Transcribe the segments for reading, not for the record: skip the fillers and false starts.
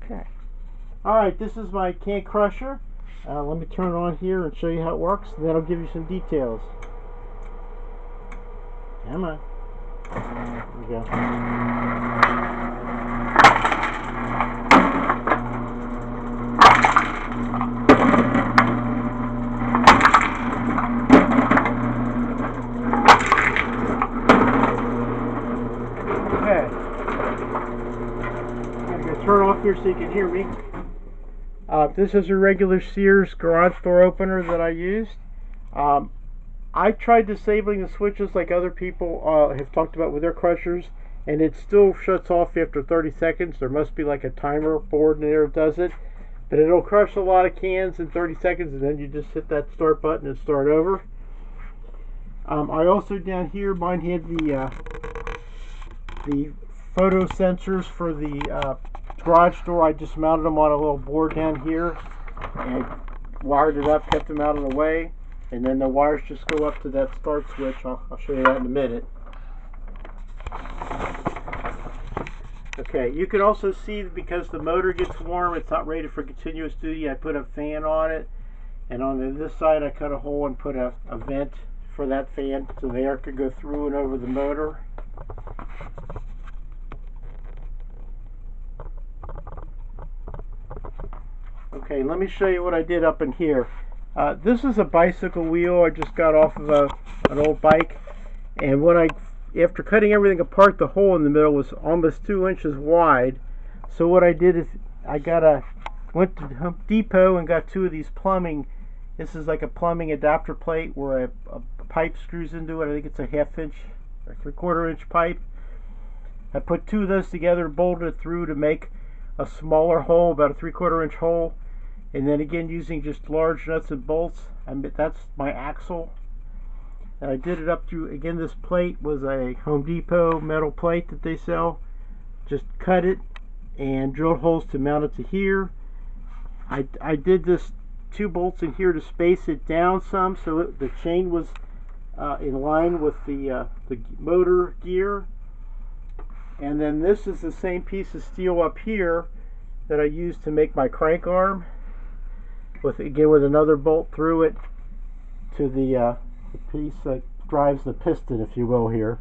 Okay. Alright, this is my can crusher. Let me turn it on here and show you how it works, and then I'll give you some details. Come on. There we go. Okay. I'm going to turn off here so you can hear me. This is a regular Sears garage door opener that I used. I tried disabling the switches like other people have talked about with their crushers, and it still shuts off after 30 seconds. There must be like a timer board in there that does it, but it'll crush a lot of cans in 30 seconds, and then you just hit that start button and start over. I also down here, mine had the photo sensors for the garage door. I just mounted them on a little board down here and wired it up, kept them out of the way, and then the wires just go up to that start switch. I'll show you that in a minute. Okay, you can also see because the motor gets warm, it's not rated for continuous duty. I put a fan on it, and on this side I cut a hole and put a vent for that fan so the air could go through and over the motor. Okay, let me show you what I did up in here. This is a bicycle wheel I just got off of an old bike, and after cutting everything apart, the hole in the middle was almost 2 inches wide. So what I did is I went to Home Depot and got 2 of these plumbing. This is like a plumbing adapter plate where a pipe screws into it. I think it's a 1/2 inch or 3/4 inch pipe. I put 2 of those together, bolted it through to make a smaller hole, about a 3/4 inch hole. And then again, using just large nuts and bolts, that's my axle. And I did it up through, again, this plate was a Home Depot metal plate that they sell. Just cut it and drilled holes to mount it to here. I did this 2 bolts in here to space it down some so the chain was in line with the motor gear. And then this is the same piece of steel up here that I used to make my crank arm, with another bolt through it to the piece that drives the piston, if you will, here.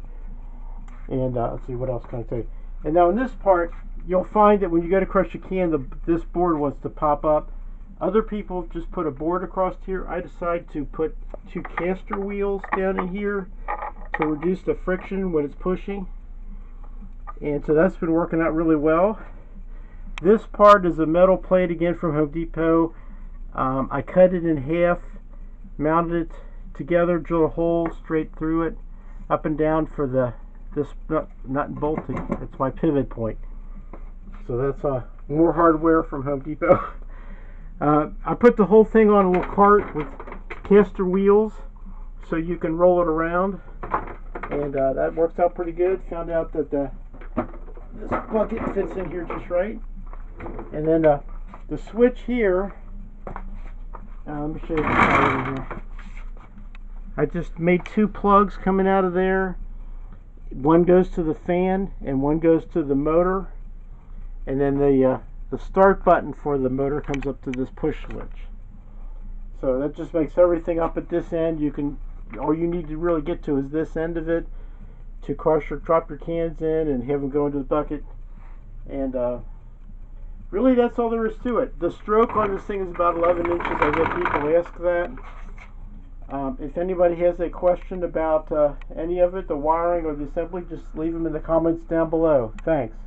And let's see, what else can I tell you? And now in this part, you'll find that when you go to crush a can, this board wants to pop up. Other people just put a board across here. I decided to put 2 caster wheels down in here to reduce the friction when it's pushing. And so that's been working out really well. This part is a metal plate, again, from Home Depot. I cut it in half, mounted it together, drilled a hole straight through it, up and down for this nut and bolt. It's my pivot point. So that's more hardware from Home Depot. I put the whole thing on a little cart with caster wheels so you can roll it around, and that works out pretty good. Found out that this bucket fits in here just right. And then the switch here, let me show you here. I just made 2 plugs coming out of there. One goes to the fan and one goes to the motor, and then the start button for the motor comes up to this push switch. So that just makes everything up at this end. All you need to really get to is this end of it to crush or drop your cans in and have them go into the bucket. And really, that's all there is to it. The stroke on this thing is about 11 inches. I get people ask that. If anybody has a question about any of it, the wiring or the assembly, just leave them in the comments down below. Thanks.